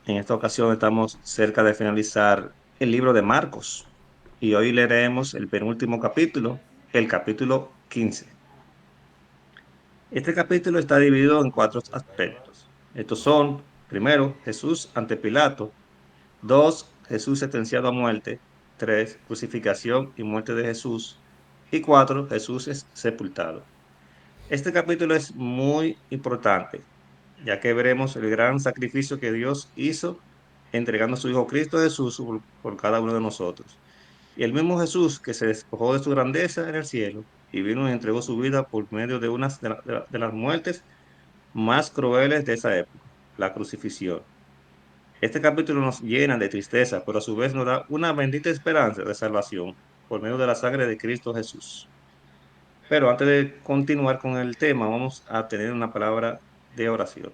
En esta ocasión estamos cerca de finalizar el libro de Marcos y hoy leeremos el penúltimo capítulo, el capítulo 15. Este capítulo está dividido en cuatro aspectos. Estos son, primero, Jesús ante Pilato; dos, Jesús sentenciado a muerte; tres, crucificación y muerte de Jesús; y cuatro, Jesús es sepultado. Este capítulo es muy importante, ya que veremos el gran sacrificio que Dios hizo entregando a su Hijo Cristo Jesús por cada uno de nosotros. Y el mismo Jesús que se despojó de su grandeza en el cielo y vino y entregó su vida por medio de unas de las muertes más crueles de esa época, la crucifixión. Este capítulo nos llena de tristeza, pero a su vez nos da una bendita esperanza de salvación por medio de la sangre de Cristo Jesús. Pero antes de continuar con el tema, vamos a tener una palabra de oración.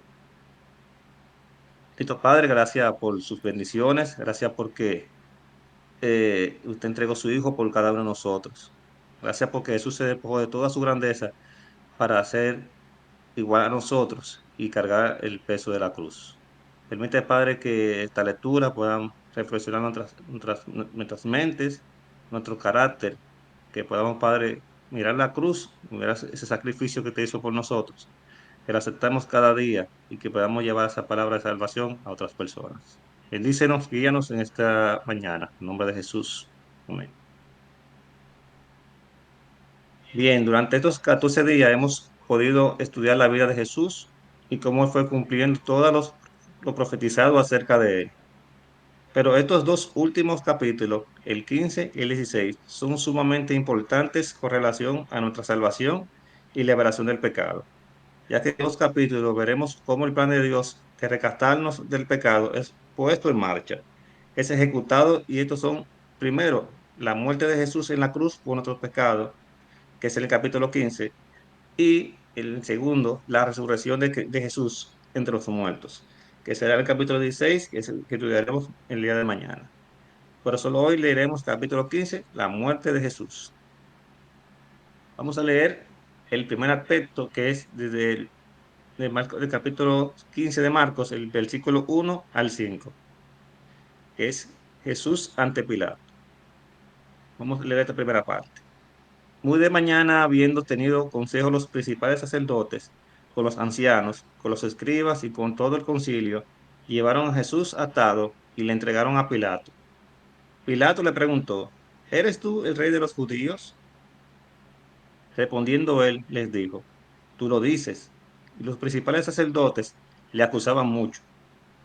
Cristo Padre, gracias por sus bendiciones, gracias porque usted entregó a su Hijo por cada uno de nosotros. Gracias porque Jesús se despojó de toda su grandeza para ser igual a nosotros y cargar el peso de la cruz. Permite, Padre, que esta lectura puedan reflexionar nuestras mentes, nuestro carácter, que podamos, Padre, mirar la cruz, mirar ese sacrificio que te hizo por nosotros, que lo aceptamos cada día y que podamos llevar esa palabra de salvación a otras personas. Bendícenos, guíanos en esta mañana. En nombre de Jesús. Amén. Bien, durante estos 14 días hemos podido estudiar la vida de Jesús y cómo fue cumpliendo lo profetizado acerca de él. Pero estos dos últimos capítulos, el 15 y el 16, son sumamente importantes con relación a nuestra salvación y liberación del pecado, ya que en los capítulos veremos cómo el plan de Dios de rescatarnos del pecado es puesto en marcha, es ejecutado, y estos son, primero, la muerte de Jesús en la cruz por nuestros pecados, que es el capítulo 15, y el segundo, la resurrección de Jesús entre los muertos, que será el capítulo 16, que es el que estudiaremos el día de mañana. Pero solo hoy leeremos capítulo 15, la muerte de Jesús. Vamos a leer el primer aspecto, que es desde del capítulo 15 de Marcos, el versículo 1 al 5, que es Jesús ante Pilato. Vamos a leer esta primera parte. Muy de mañana, habiendo tenido consejo los principales sacerdotes, con los ancianos, con los escribas y con todo el concilio, llevaron a Jesús atado y le entregaron a Pilato. Pilato le preguntó: ¿Eres tú el rey de los judíos? Respondiendo él, les dijo: Tú lo dices. Y los principales sacerdotes le acusaban mucho.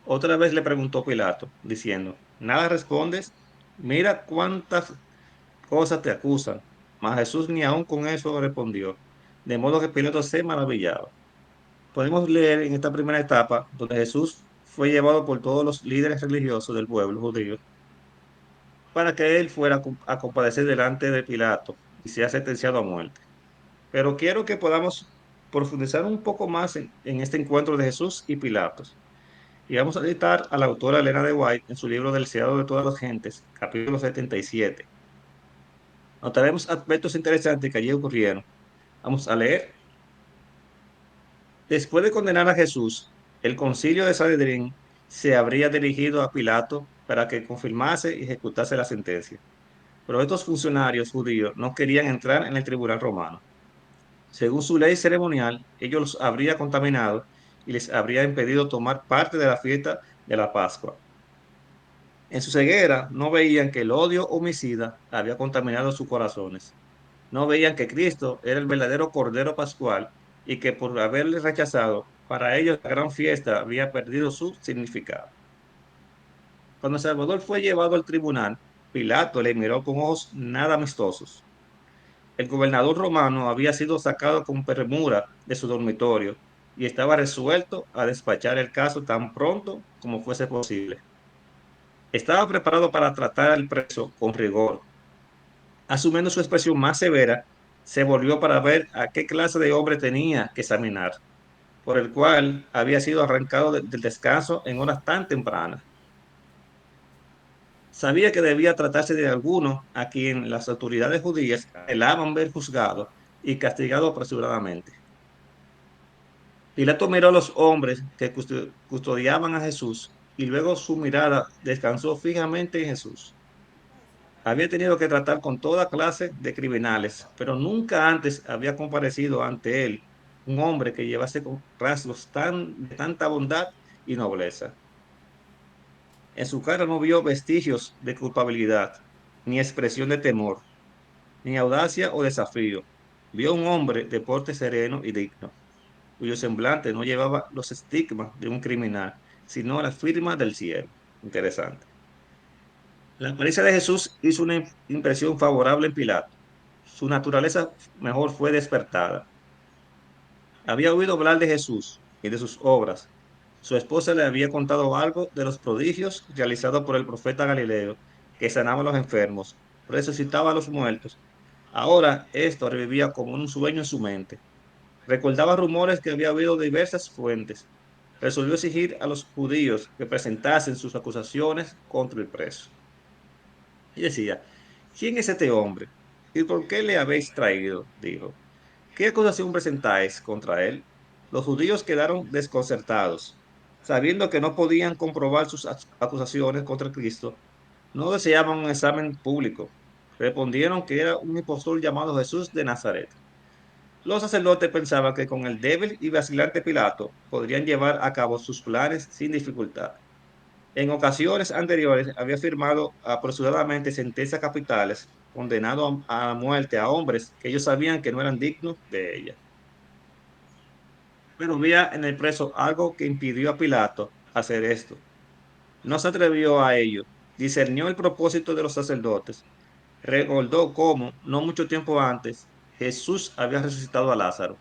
Otra vez le preguntó Pilato, diciendo: ¿Nada respondes? Mira cuántas cosas te acusan. Mas Jesús ni aun con eso respondió, de modo que Pilato se maravillaba. Podemos leer en esta primera etapa, donde Jesús fue llevado por todos los líderes religiosos del pueblo judío para que él fuera a comparecer delante de Pilato y sea sentenciado a muerte. Pero quiero que podamos profundizar un poco más en este encuentro de Jesús y Pilatos. Y vamos a citar a la autora Elena de White en su libro Del Deseado de todas las gentes, capítulo 77. Notaremos aspectos interesantes que allí ocurrieron. Vamos a leer. Después de condenar a Jesús, el concilio de Sanedrín se habría dirigido a Pilato para que confirmase y ejecutase la sentencia. Pero estos funcionarios judíos no querían entrar en el tribunal romano. Según su ley ceremonial, ellos los habría contaminado y les habría impedido tomar parte de la fiesta de la Pascua. En su ceguera no veían que el odio homicida había contaminado sus corazones. No veían que Cristo era el verdadero Cordero Pascual y que por haberle rechazado, para ellos la gran fiesta había perdido su significado. Cuando Salvador fue llevado al tribunal, Pilato le miró con ojos nada amistosos. El gobernador romano había sido sacado con premura de su dormitorio y estaba resuelto a despachar el caso tan pronto como fuese posible. Estaba preparado para tratar al preso con rigor. Asumiendo su expresión más severa, se volvió para ver a qué clase de hombre tenía que examinar, por el cual había sido arrancado del descanso en horas tan tempranas. Sabía que debía tratarse de alguno a quien las autoridades judías anhelaban ver juzgado y castigado apresuradamente. Pilato miró a los hombres que custodiaban a Jesús y luego su mirada descansó fijamente en Jesús. Había tenido que tratar con toda clase de criminales, pero nunca antes había comparecido ante él un hombre que llevase con rasgos de tanta bondad y nobleza. En su cara no vio vestigios de culpabilidad, ni expresión de temor, ni audacia o desafío. Vio un hombre de porte sereno y digno, cuyo semblante no llevaba los estigmas de un criminal, sino la firma del cielo. Interesante. La apariencia de Jesús hizo una impresión favorable en Pilato. Su naturaleza mejor fue despertada. Había oído hablar de Jesús y de sus obras. Su esposa le había contado algo de los prodigios realizados por el profeta Galileo, que sanaba a los enfermos, resucitaba a los muertos. Ahora esto revivía como un sueño en su mente. Recordaba rumores que había oído de diversas fuentes. Resolvió exigir a los judíos que presentasen sus acusaciones contra el preso. Y decía, ¿quién es este hombre? ¿Y por qué le habéis traído? Dijo. ¿Qué acusación presentáis contra él? Los judíos quedaron desconcertados. Sabiendo que no podían comprobar sus acusaciones contra Cristo, no deseaban un examen público. Respondieron que era un impostor llamado Jesús de Nazaret. Los sacerdotes pensaban que con el débil y vacilante Pilato podrían llevar a cabo sus planes sin dificultad. En ocasiones anteriores había firmado apresuradamente sentencias capitales, condenando a muerte a hombres que ellos sabían que no eran dignos de ella. Pero había en el preso algo que impidió a Pilato hacer esto. No se atrevió a ello. Discernió el propósito de los sacerdotes. Recordó cómo, no mucho tiempo antes, Jesús había resucitado a Lázaro,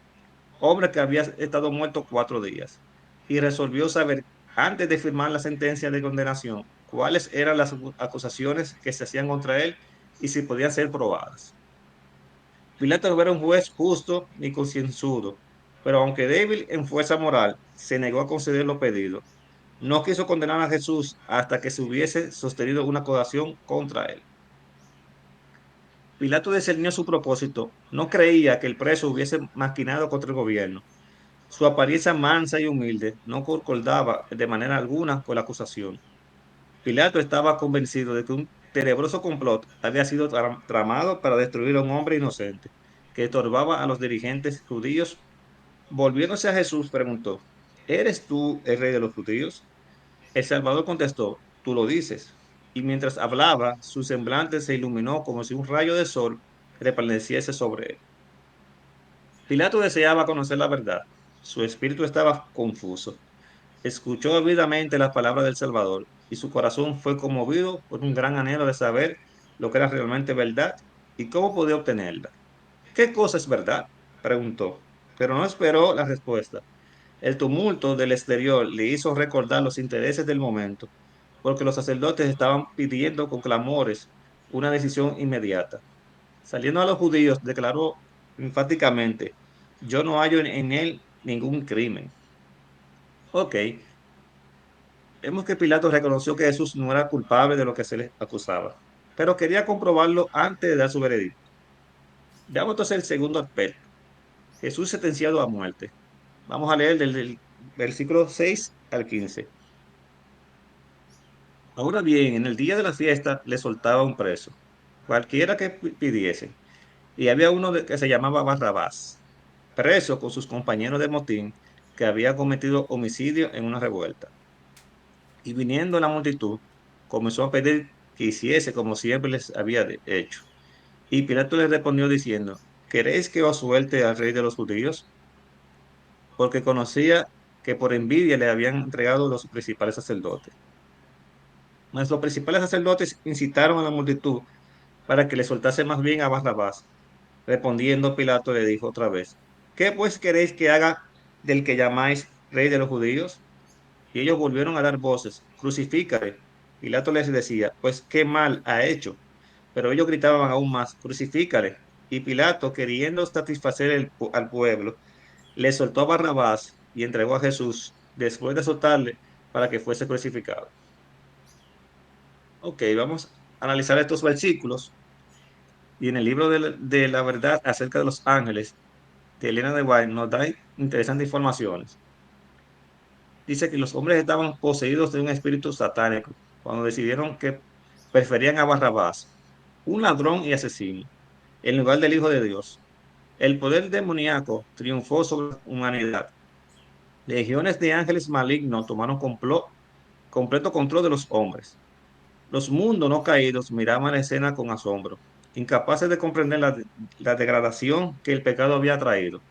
hombre que había estado muerto 4 días, y resolvió saber, antes de firmar la sentencia de condenación, cuáles eran las acusaciones que se hacían contra él y si podían ser probadas. Pilato no era un juez justo ni concienzudo, pero aunque débil en fuerza moral, se negó a conceder lo pedido. No quiso condenar a Jesús hasta que se hubiese sostenido una acusación contra él. Pilato discernió su propósito. No creía que el preso hubiese maquinado contra el gobierno. Su apariencia mansa y humilde no concordaba de manera alguna con la acusación. Pilato estaba convencido de que un tenebroso complot había sido tramado para destruir a un hombre inocente, que estorbaba a los dirigentes judíos. Volviéndose a Jesús, preguntó, ¿eres tú el rey de los judíos? El Salvador contestó, tú lo dices. Y mientras hablaba, su semblante se iluminó como si un rayo de sol resplandeciese sobre él. Pilato deseaba conocer la verdad. Su espíritu estaba confuso. Escuchó ávidamente las palabras del Salvador y su corazón fue conmovido por un gran anhelo de saber lo que era realmente verdad y cómo podía obtenerla. ¿Qué cosa es verdad? Preguntó, pero no esperó la respuesta. El tumulto del exterior le hizo recordar los intereses del momento, porque los sacerdotes estaban pidiendo con clamores una decisión inmediata. Saliendo a los judíos, declaró enfáticamente, yo no hallo en él ningún crimen. Ok, vemos que Pilato reconoció que Jesús no era culpable de lo que se le acusaba, pero quería comprobarlo antes de dar su veredicto. Veamos entonces el segundo aspecto. Jesús sentenciado a muerte. Vamos a leer del versículo 6 al 15. Ahora bien, en el día de la fiesta le soltaba un preso, cualquiera que pidiese, y había uno que se llamaba Barrabás, preso con sus compañeros de motín, que había cometido homicidio en una revuelta. Y viniendo la multitud, comenzó a pedir que hiciese como siempre les había hecho. Y Pilato les respondió diciendo, ¿queréis que os suelte al rey de los judíos? Porque conocía que por envidia le habían entregado los principales sacerdotes. Mas los principales sacerdotes incitaron a la multitud para que le soltase más bien a Barrabás. Respondiendo Pilato le dijo otra vez, ¿qué pues queréis que haga del que llamáis rey de los judíos? Y ellos volvieron a dar voces, crucifícale. Pilato les decía, pues qué mal ha hecho. Pero ellos gritaban aún más, crucifícale. Y Pilato, queriendo satisfacer al pueblo, le soltó a Barrabás y entregó a Jesús después de azotarle para que fuese crucificado. Ok, vamos a analizar estos versículos. Y en el libro de la verdad acerca de los ángeles de Elena de White nos da interesantes informaciones. dice que los hombres estaban poseídos de un espíritu satánico cuando decidieron que preferían a Barrabás, un ladrón y asesino, en lugar del Hijo de Dios. El poder demoníaco triunfó sobre la humanidad. Legiones de ángeles malignos tomaron completo control de los hombres. Los mundos no caídos miraban la escena con asombro, incapaces de comprender la degradación que el pecado había traído.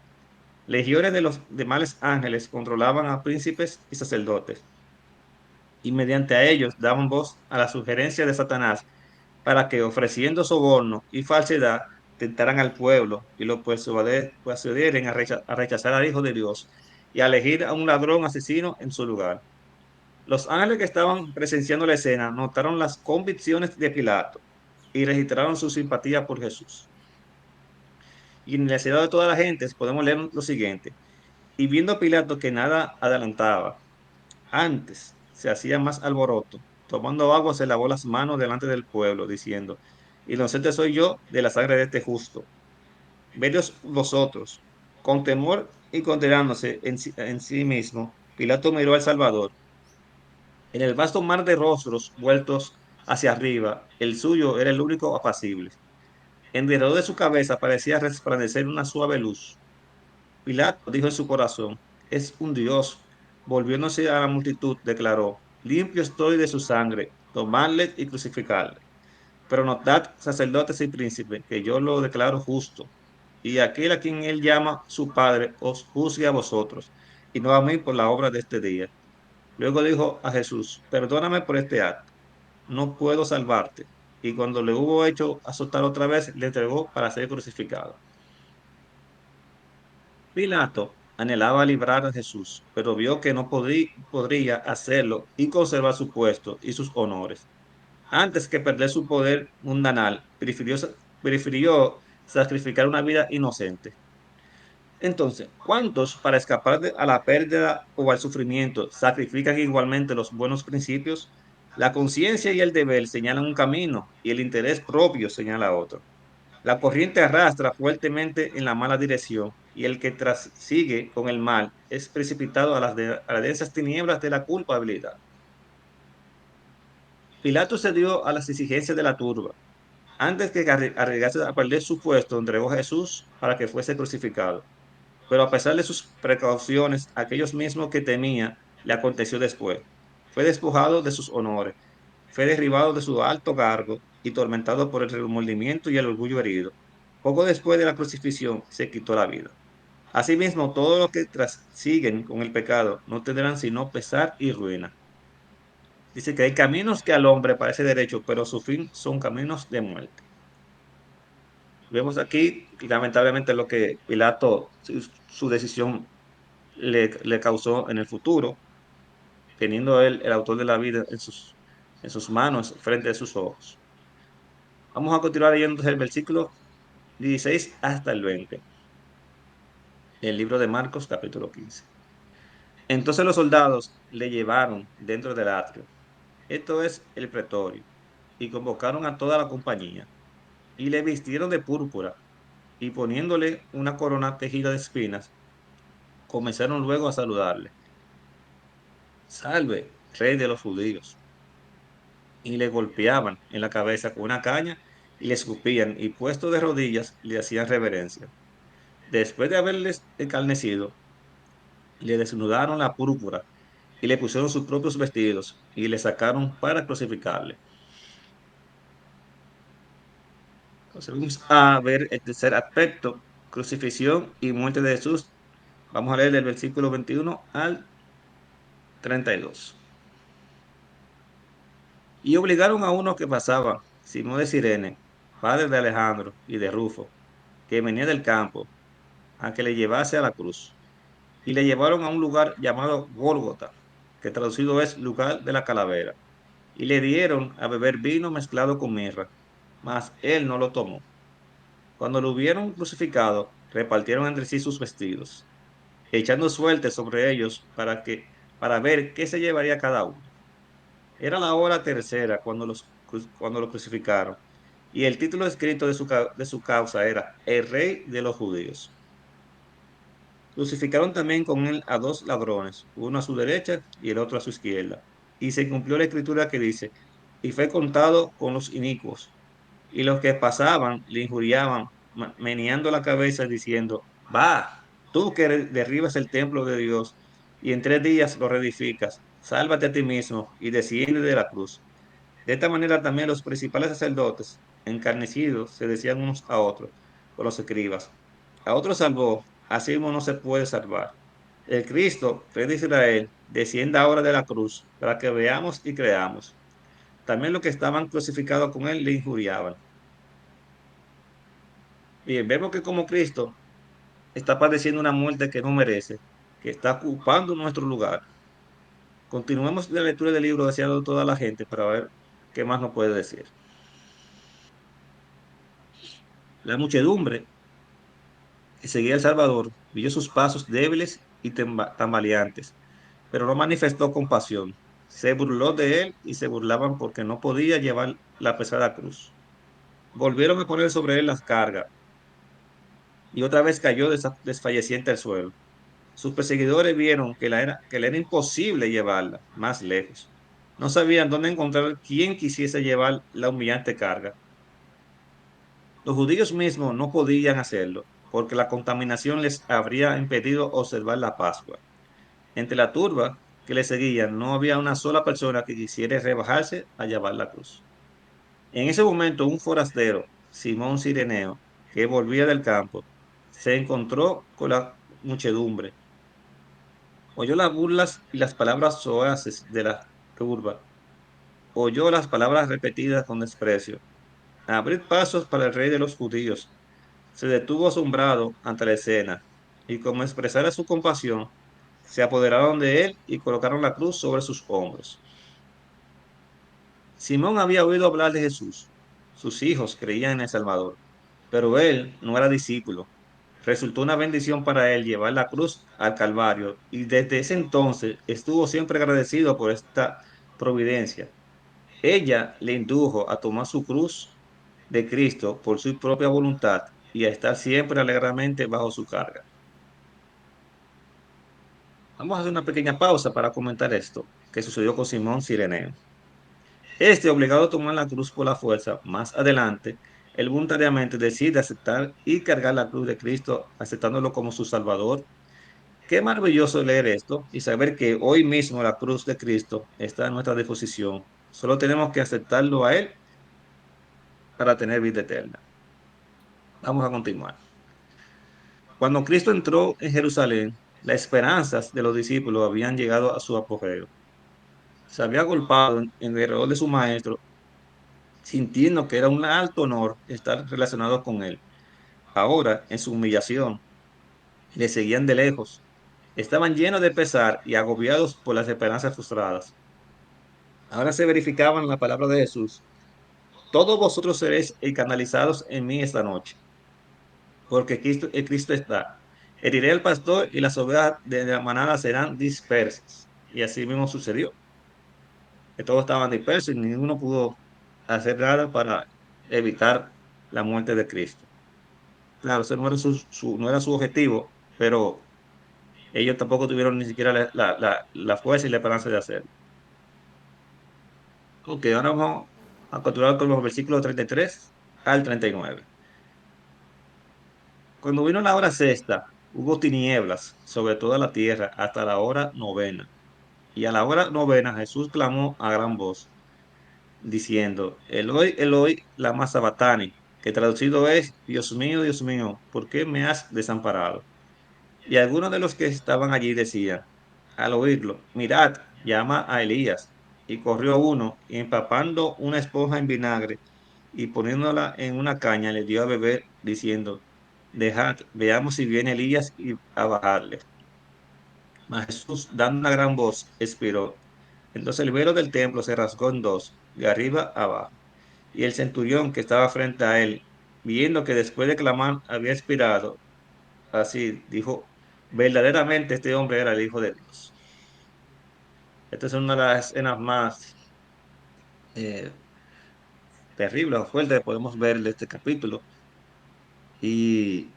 Legiones de los de males ángeles controlaban a príncipes y sacerdotes, y mediante a ellos daban voz a la sugerencia de Satanás para que, ofreciendo soborno y falsedad, tentaran al pueblo y lo persuadieren a rechazar al Hijo de Dios y a elegir a un ladrón asesino en su lugar. Los ángeles que estaban presenciando la escena notaron las convicciones de Pilato y registraron su simpatía por Jesús. Y en el cielo de toda la gente podemos leer lo siguiente. Y viendo Pilato que nada adelantaba, antes se hacía más alboroto, tomando agua se lavó las manos delante del pueblo, diciendo, inocente soy yo de la sangre de este justo. Veros vosotros, con temor y condenándose en sí mismo, Pilato miró al Salvador. En el vasto mar de rostros vueltos hacia arriba, el suyo era el único apacible. En derredor de su cabeza parecía resplandecer una suave luz. Pilato dijo en su corazón, es un Dios. Volviéndose a la multitud, declaró, limpio estoy de su sangre, tomadle y crucificarle. Pero notad, sacerdotes y príncipes, que yo lo declaro justo. Y aquel a quien él llama su Padre os juzgue a vosotros, y no a mí por la obra de este día. Luego dijo a Jesús, perdóname por este acto, no puedo salvarte. Y cuando le hubo hecho azotar otra vez, le entregó para ser crucificado. Pilato anhelaba librar a Jesús, pero vio que no podría hacerlo y conservar su puesto y sus honores. Antes que perder su poder mundanal, prefirió sacrificar una vida inocente. Entonces, ¿cuántos para escapar a la pérdida o al sufrimiento sacrifican igualmente los buenos principios? La conciencia y el deber señalan un camino y el interés propio señala otro. La corriente arrastra fuertemente en la mala dirección y el que sigue con el mal es precipitado a las densas tinieblas de la culpabilidad. Pilato cedió a las exigencias de la turba. Antes que arriesgase a perder su puesto, entregó a Jesús para que fuese crucificado. Pero a pesar de sus precauciones, aquellos mismos que temía le aconteció después. Fue despojado de sus honores, fue derribado de su alto cargo y tormentado por el remordimiento y el orgullo herido. Poco después de la crucifixión se quitó la vida. Asimismo, todos los que siguen con el pecado no tendrán sino pesar y ruina. Dice que hay caminos que al hombre parece derecho, pero su fin son caminos de muerte. Vemos aquí, lamentablemente, lo que Pilato, su decisión le causó en el futuro, teniendo él el autor de la vida en sus manos, frente a sus ojos. Vamos a continuar leyendo desde el versículo 16 hasta el 20 del libro de Marcos, capítulo 15. Entonces los soldados le llevaron dentro del atrio, esto es el pretorio, y convocaron a toda la compañía, y le vistieron de púrpura, y poniéndole una corona tejida de espinas, comenzaron luego a saludarle. Salve, rey de los judíos. Y le golpeaban en la cabeza con una caña y le escupían y puesto de rodillas le hacían reverencia. Después de haberles escarnecido, le desnudaron la púrpura y le pusieron sus propios vestidos y le sacaron para crucificarle. Entonces vamos a ver el tercer aspecto, crucifixión y muerte de Jesús. Vamos a leer del versículo 21 al 32. Y obligaron a uno que pasaba, Simón de Sirene, padre de Alejandro y de Rufo, que venía del campo, a que le llevase a la cruz. Y le llevaron a un lugar llamado Gólgota, que traducido es lugar de la calavera. Y le dieron a beber vino mezclado con mirra, mas él no lo tomó. Cuando lo hubieron crucificado, repartieron entre sí sus vestidos, echando suerte sobre ellos para ver qué se llevaría cada uno. Era la hora tercera cuando lo crucificaron, y el título escrito de su causa era El Rey de los Judíos. Crucificaron también con él a dos ladrones, uno a su derecha y el otro a su izquierda. Y se cumplió la escritura que dice, y fue contado con los inicuos. Y los que pasaban le injuriaban, meneando la cabeza, diciendo, va, tú que derribas el templo de Dios y en 3 días lo reedificas, sálvate a ti mismo y desciende de la cruz. De esta manera también los principales sacerdotes, encarnecidos, se decían unos a otros, con los escribas. A otros salvó, así mismo no se puede salvar. El Cristo, Rey de Israel, descienda ahora de la cruz, para que veamos y creamos. También los que estaban crucificados con él le injuriaban. Bien, vemos que como Cristo está padeciendo una muerte que no merece, que está ocupando nuestro lugar. Continuemos la lectura del libro deseando toda la gente para ver qué más nos puede decir. La muchedumbre que seguía el Salvador vio sus pasos débiles y tambaleantes, pero no manifestó compasión. Se burló de él y se burlaban porque no podía llevar la pesada cruz. Volvieron a poner sobre él las cargas y otra vez cayó desfalleciente al suelo. Sus perseguidores vieron que le era imposible llevarla más lejos. No sabían dónde encontrar quien quisiese llevar la humillante carga. Los judíos mismos no podían hacerlo, porque la contaminación les habría impedido observar la Pascua. Entre la turba que le seguían no había una sola persona que quisiera rebajarse a llevar la cruz. En ese momento, un forastero, Simón Cireneo, que volvía del campo, se encontró con la muchedumbre. Oyó las burlas y las palabras soeces de la turba. Oyó las palabras repetidas con desprecio. Abrid pasos para el rey de los judíos. Se detuvo asombrado ante la escena, y como expresara su compasión, se apoderaron de él y colocaron la cruz sobre sus hombros. Simón había oído hablar de Jesús. Sus hijos creían en el Salvador, pero él no era discípulo. Resultó una bendición para él llevar la cruz al Calvario, y desde ese entonces estuvo siempre agradecido por esta providencia. Ella le indujo a tomar su cruz de Cristo por su propia voluntad y a estar siempre alegremente bajo su carga. Vamos a hacer una pequeña pausa para comentar esto que sucedió con Simón Cireneo. Este, obligado a tomar la cruz por la fuerza, más adelante, él voluntariamente decide aceptar y cargar la cruz de Cristo, aceptándolo como su Salvador. Qué maravilloso leer esto y saber que hoy mismo la cruz de Cristo está a nuestra disposición. Solo tenemos que aceptarlo a Él para tener vida eterna. Vamos a continuar. Cuando Cristo entró en Jerusalén, las esperanzas de los discípulos habían llegado a su apogeo. Se había agolpado en alrededor de su maestro, sintiendo que era un alto honor estar relacionado con él. Ahora, en su humillación, le seguían de lejos. Estaban llenos de pesar y agobiados por las esperanzas frustradas. Ahora se verificaban la palabra de Jesús. Todos vosotros seréis canalizados en mí esta noche, porque Cristo está. Heriré al pastor y las ovejas de la manada serán dispersas. Y así mismo sucedió, que todos estaban dispersos y ninguno pudo hacer nada para evitar la muerte de Cristo. Claro, ese no era no era su objetivo, pero ellos tampoco tuvieron ni siquiera la fuerza y la esperanza de hacerlo. Ok, ahora vamos a continuar con los versículos 33 al 39. Cuando vino la hora sexta, hubo tinieblas sobre toda la tierra hasta la hora novena. Y a la hora novena Jesús clamó a gran voz, diciendo, Eloi, Eloi, lama sabatani, que traducido es, Dios mío, ¿por qué me has desamparado? Y algunos de los que estaban allí decían, al oírlo, mirad, llama a Elías. Y corrió uno, y empapando una esponja en vinagre y poniéndola en una caña, le dio a beber, diciendo, dejad, veamos si viene Elías y a bajarle. Mas Jesús, dando una gran voz, expiró. Entonces el velo del templo se rasgó en dos, de arriba a abajo. Y el centurión que estaba frente a él, viendo que después de clamar había expirado, así dijo, verdaderamente este hombre era el Hijo de Dios. Esta es una de las escenas más eh, terribles o fuertes que podemos ver de este capítulo. Y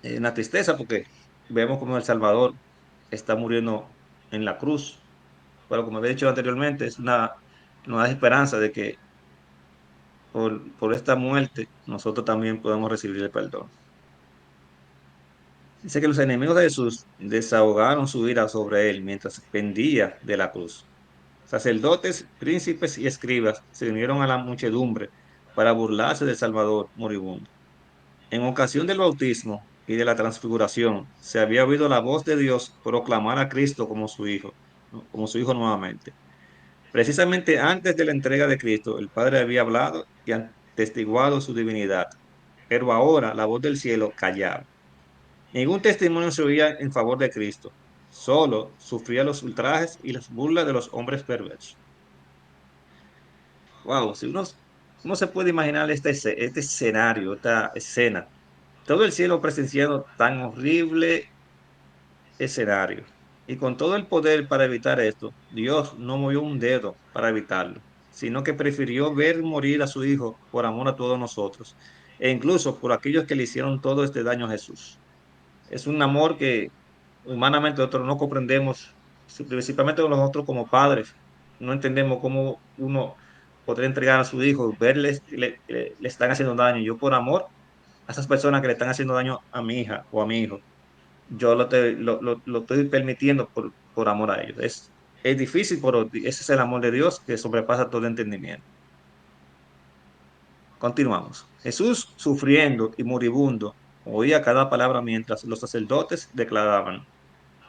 una tristeza porque vemos como El Salvador está muriendo en la cruz. Pero como había dicho anteriormente, nos da esperanza de que por esta muerte nosotros también podemos recibir el perdón. Dice que los enemigos de Jesús desahogaron su ira sobre él mientras pendía de la cruz. Sacerdotes, príncipes y escribas se unieron a la muchedumbre para burlarse del Salvador moribundo. En ocasión del bautismo y de la transfiguración, se había oído la voz de Dios proclamar a Cristo como su Hijo, ¿no? Como su Hijo nuevamente. Precisamente antes de la entrega de Cristo, el Padre había hablado y atestiguado su divinidad, pero ahora la voz del cielo callaba. Ningún testimonio se oía en favor de Cristo, solo sufría los ultrajes y las burlas de los hombres perversos. Wow, si uno se puede imaginar este escenario, esta escena, todo el cielo presenciando tan horrible escenario. Y con todo el poder para evitar esto, Dios no movió un dedo para evitarlo, sino que prefirió ver morir a su Hijo por amor a todos nosotros, e incluso por aquellos que le hicieron todo este daño a Jesús. Es un amor que humanamente nosotros no comprendemos, principalmente nosotros como padres, no entendemos cómo uno podría entregar a su hijo, verles que le están haciendo daño. Yo por amor a esas personas que le están haciendo daño a mi hija o a mi hijo, yo lo estoy permitiendo por amor a ellos. Es difícil, pero ese es el amor de Dios que sobrepasa todo entendimiento. Continuamos. Jesús, sufriendo y moribundo, oía cada palabra mientras los sacerdotes declaraban: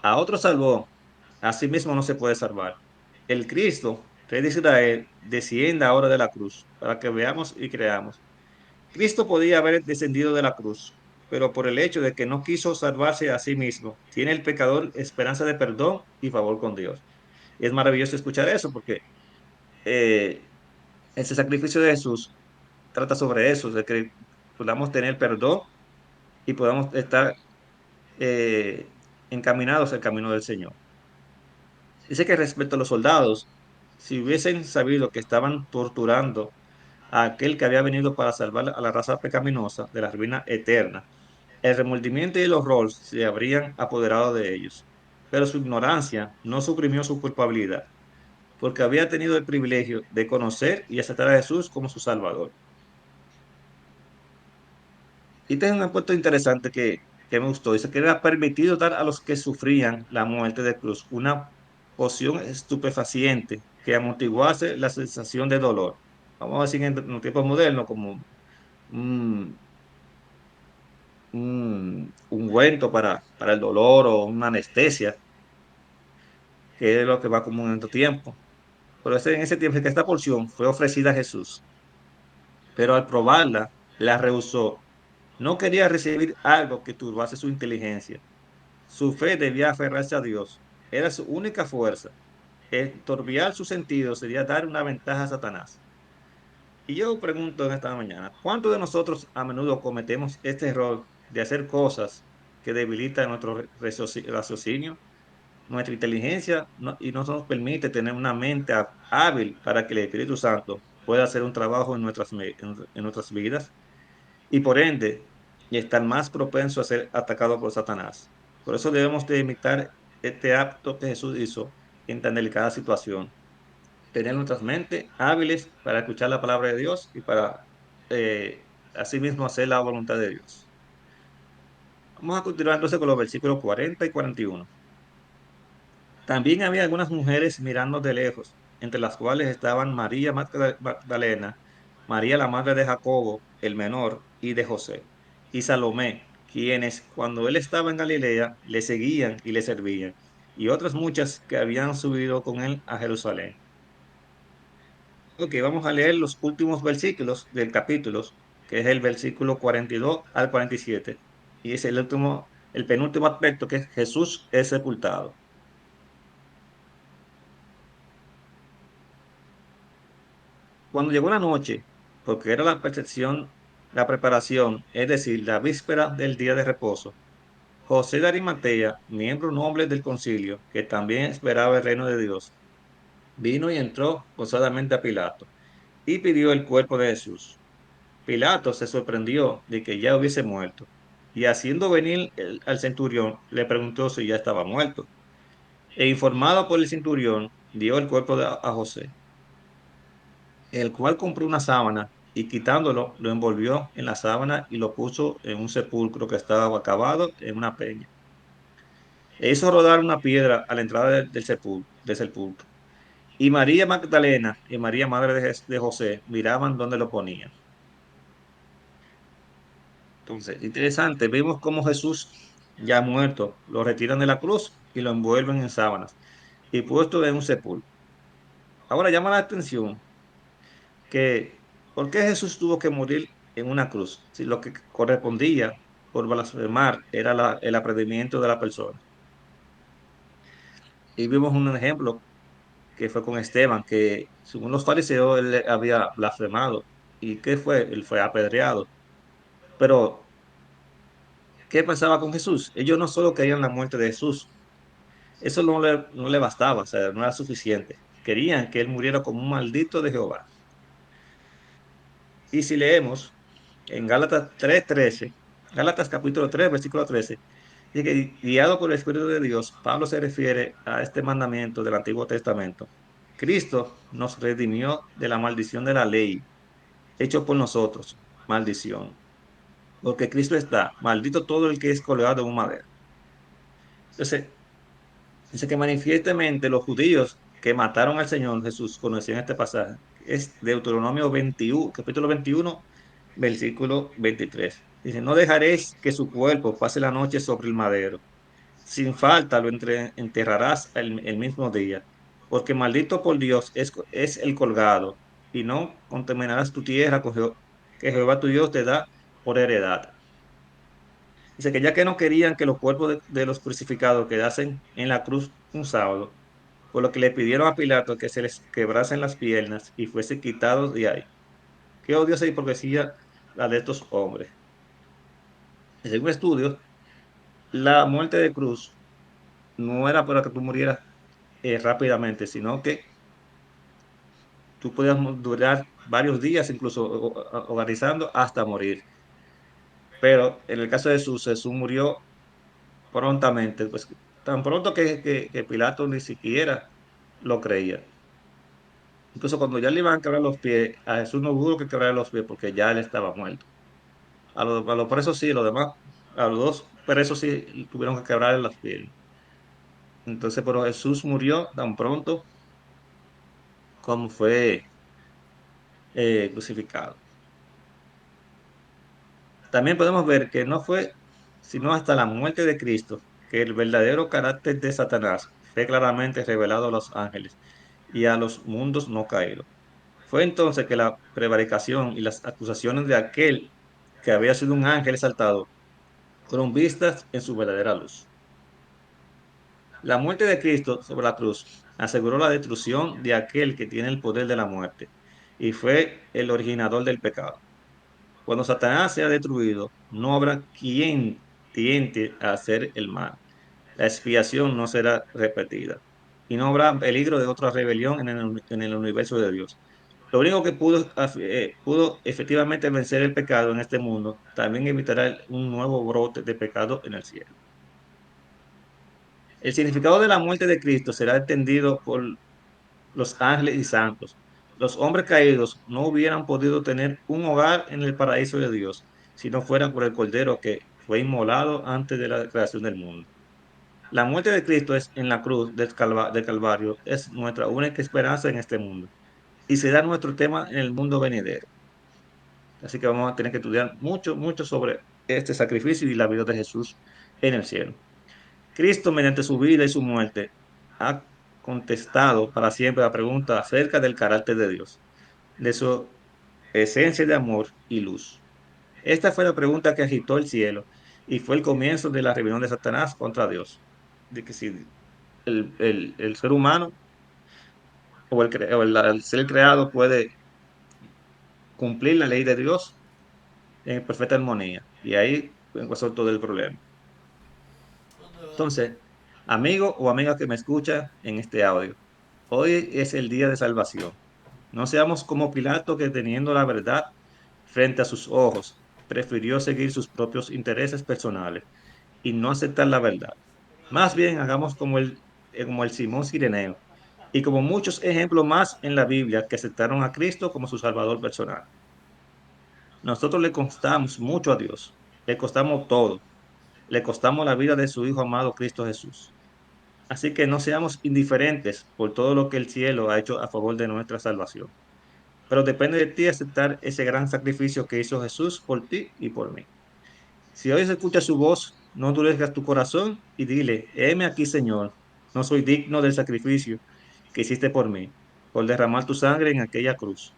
a otro salvó, a sí mismo no se puede salvar. El Cristo, Rey de Israel, descienda ahora de la cruz para que veamos y creamos. Cristo podía haber descendido de la cruz, pero por el hecho de que no quiso salvarse a sí mismo, tiene el pecador esperanza de perdón y favor con Dios. Y es maravilloso escuchar eso porque eh, ese sacrificio de Jesús trata sobre eso, de que podamos tener perdón y podamos estar eh, encaminados al camino del Señor. Dice que respecto a los soldados, si hubiesen sabido que estaban torturando a aquel que había venido para salvar a la raza pecaminosa de la ruina eterna, el remordimiento y el horror se habrían apoderado de ellos. Pero su ignorancia no suprimió su culpabilidad, porque había tenido el privilegio de conocer y aceptar a Jesús como su Salvador. Y este es un punto interesante que me gustó. Dice que era permitido dar a los que sufrían la muerte de cruz una poción estupefaciente que amortiguase la sensación de dolor. Vamos a decir en los tiempos modernos como un, un ungüento para el dolor o una anestesia, que es lo que va común en estos tiempos. Pero en ese tiempo que esta porción fue ofrecida a Jesús, pero al probarla, la rehusó. No quería recibir algo que turbase su inteligencia. Su fe debía aferrarse a Dios. Era su única fuerza. Enturbiar sus sentidos sería dar una ventaja a Satanás. Y yo pregunto en esta mañana, ¿cuántos de nosotros a menudo cometemos este error de hacer cosas que debilitan nuestro raciocinio, nuestra inteligencia y no nos permite tener una mente hábil para que el Espíritu Santo pueda hacer un trabajo en nuestras vidas? Y por ende, y estar más propenso a ser atacado por Satanás. Por eso debemos de imitar este acto que Jesús hizo en tan delicada situación. Tener nuestras mentes hábiles para escuchar la palabra de Dios y para asimismo hacer la voluntad de Dios. Vamos a continuar entonces con los versículos 40 y 41. También había algunas mujeres mirando de lejos, entre las cuales estaban María Magdalena, María la madre de Jacobo, el menor, y de José, y Salomé, quienes cuando él estaba en Galilea le seguían y le servían, y otras muchas que habían subido con él a Jerusalén. Ok, vamos a leer los últimos versículos del capítulo, que es el versículo 42 al 47, y es el penúltimo aspecto, que es Jesús es sepultado. Cuando llegó la noche, porque era la percepción, la preparación, es decir, la víspera del día de reposo, José de Arimatea, miembro noble del concilio, que también esperaba el reino de Dios, vino y entró gozadamente a Pilato y pidió el cuerpo de Jesús. Pilato se sorprendió de que ya hubiese muerto y haciendo venir al centurión, le preguntó si ya estaba muerto. E informado por el centurión, dio el cuerpo a José, el cual compró una sábana y quitándolo, lo envolvió en la sábana y lo puso en un sepulcro que estaba acabado en una peña. E hizo rodar una piedra a la entrada del sepulcro. Y María Magdalena y María, madre de José, miraban dónde lo ponían. Entonces, interesante, vemos cómo Jesús, ya muerto, lo retiran de la cruz y lo envuelven en sábanas y puesto en un sepulcro. Ahora llama la atención que, ¿por qué Jesús tuvo que morir en una cruz? Si lo que correspondía por blasfemar era el aprendimiento de la persona. Y vimos un ejemplo que fue con Esteban, que según los fariseos él había blasfemado. ¿Y qué fue? Él fue apedreado. Pero, ¿qué pasaba con Jesús? Ellos no solo querían la muerte de Jesús, eso no le bastaba, o sea, no era suficiente. Querían que él muriera como un maldito de Jehová. Y si leemos en Gálatas 3:13, Gálatas capítulo 3 versículo 13, dice que guiado por el Espíritu de Dios, Pablo se refiere a este mandamiento del Antiguo Testamento. Cristo nos redimió de la maldición de la ley, hecho por nosotros, maldición. Porque Cristo está, maldito todo el que es colgado en un madero. Entonces, dice que manifiestamente los judíos que mataron al Señor Jesús conocían este pasaje. Es Deuteronomio 21, capítulo 21, versículo 23. Dice, no dejaréis que su cuerpo pase la noche sobre el madero. Sin falta lo enterrarás el mismo día. Porque maldito por Dios es el colgado. Y no contaminarás tu tierra que Jehová tu Dios te da por heredad. Dice que ya que no querían que los cuerpos de los crucificados quedasen en la cruz un sábado, por lo que le pidieron a Pilato que se les quebrasen las piernas y fuesen quitados de ahí. Qué odiosa hipocresía la de estos hombres. Según estudios, la muerte de cruz no era para que tú murieras rápidamente, sino que tú podías durar varios días, incluso organizando hasta morir. Pero en el caso de Jesús, Jesús murió prontamente, pues tan pronto que Pilato ni siquiera lo creía. Incluso cuando ya le iban a quebrar los pies, a Jesús no hubo que quebrar los pies porque ya él estaba muerto. A los presos sí, los demás, a los dos presos sí tuvieron que quebrar las piernas. Entonces, pero Jesús murió tan pronto como fue crucificado. También podemos ver que no fue sino hasta la muerte de Cristo que el verdadero carácter de Satanás fue claramente revelado a los ángeles y a los mundos no caídos. Fue entonces que la prevaricación y las acusaciones de aquel que había sido un ángel exaltado fueron vistas en su verdadera luz. La muerte de Cristo sobre la cruz aseguró la destrucción de aquel que tiene el poder de la muerte y fue el originador del pecado. Cuando Satanás sea destruido, no habrá quien tiente a hacer el mal. La expiación no será repetida y no habrá peligro de otra rebelión en el universo de Dios. Lo único que pudo efectivamente vencer el pecado en este mundo, también evitará un nuevo brote de pecado en el cielo. El significado de la muerte de Cristo será entendido por los ángeles y santos. Los hombres caídos no hubieran podido tener un hogar en el paraíso de Dios si no fuera por el Cordero que fue inmolado antes de la creación del mundo. La muerte de Cristo es en la cruz del Calvario es nuestra única esperanza en este mundo y será nuestro tema en el mundo venidero. Así que vamos a tener que estudiar mucho, mucho sobre este sacrificio y la vida de Jesús en el cielo. Cristo, mediante su vida y su muerte, ha contestado para siempre la pregunta acerca del carácter de Dios, de su esencia de amor y luz. Esta fue la pregunta que agitó el cielo y fue el comienzo de la rebelión de Satanás contra Dios. De que si el ser humano o el ser creado puede cumplir la ley de Dios en perfecta armonía. Y ahí empezó todo el problema. Entonces, amigo o amiga que me escucha en este audio, hoy es el día de salvación. No seamos como Pilato que teniendo la verdad frente a sus ojos, prefirió seguir sus propios intereses personales y no aceptar la verdad. Más bien hagamos como el Simón Sireneo y como muchos ejemplos más en la Biblia que aceptaron a Cristo como su Salvador personal. Nosotros le costamos mucho a Dios, le costamos todo, le costamos la vida de su Hijo amado Cristo Jesús. Así que no seamos indiferentes por todo lo que el cielo ha hecho a favor de nuestra salvación. Pero depende de ti aceptar ese gran sacrificio que hizo Jesús por ti y por mí. Si hoy se escucha su voz, no endurezcas tu corazón y dile, heme aquí, Señor, no soy digno del sacrificio que hiciste por mí, por derramar tu sangre en aquella cruz,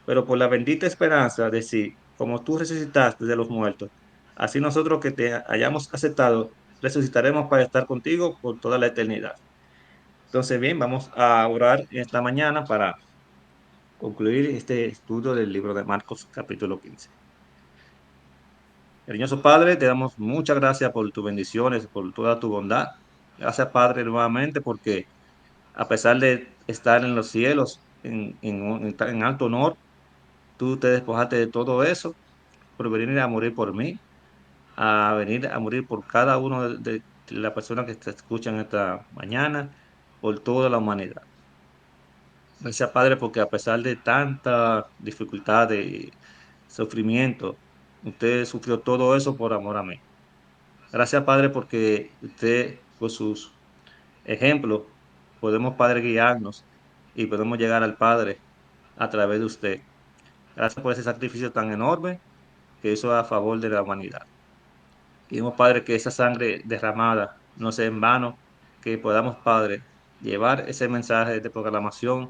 pero por la bendita esperanza de si, como tú resucitaste de los muertos, así nosotros que te hayamos aceptado, resucitaremos para estar contigo por toda la eternidad. Entonces, bien, vamos a orar esta mañana para concluir este estudio del libro de Marcos capítulo 15. Cariñoso Padre, te damos muchas gracias por tus bendiciones, por toda tu bondad. Gracias, Padre, nuevamente, porque a pesar de estar en los cielos, en alto honor, tú te despojaste de todo eso por venir a morir por mí, a venir a morir por cada uno de las personas que te escuchan esta mañana, por toda la humanidad. Gracias, Padre, porque a pesar de tanta dificultad y sufrimiento, usted sufrió todo eso por amor a mí. Gracias, Padre, porque usted, con sus ejemplos, podemos, Padre, guiarnos y podemos llegar al Padre a través de usted. Gracias por ese sacrificio tan enorme que hizo a favor de la humanidad. Queremos, Padre, que esa sangre derramada no sea en vano, que podamos, Padre, llevar ese mensaje de proclamación,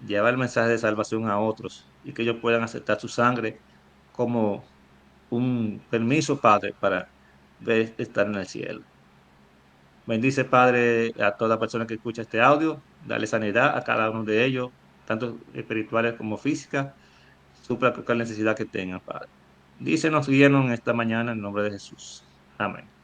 llevar el mensaje de salvación a otros y que ellos puedan aceptar su sangre como un permiso, Padre, para estar en el cielo. Bendice, Padre, a toda persona que escucha este audio. Dale sanidad a cada uno de ellos, tanto espirituales como físicas. Supla cualquier necesidad que tengan, Padre. Dícenos, guíanos en esta mañana en el nombre de Jesús. Amén.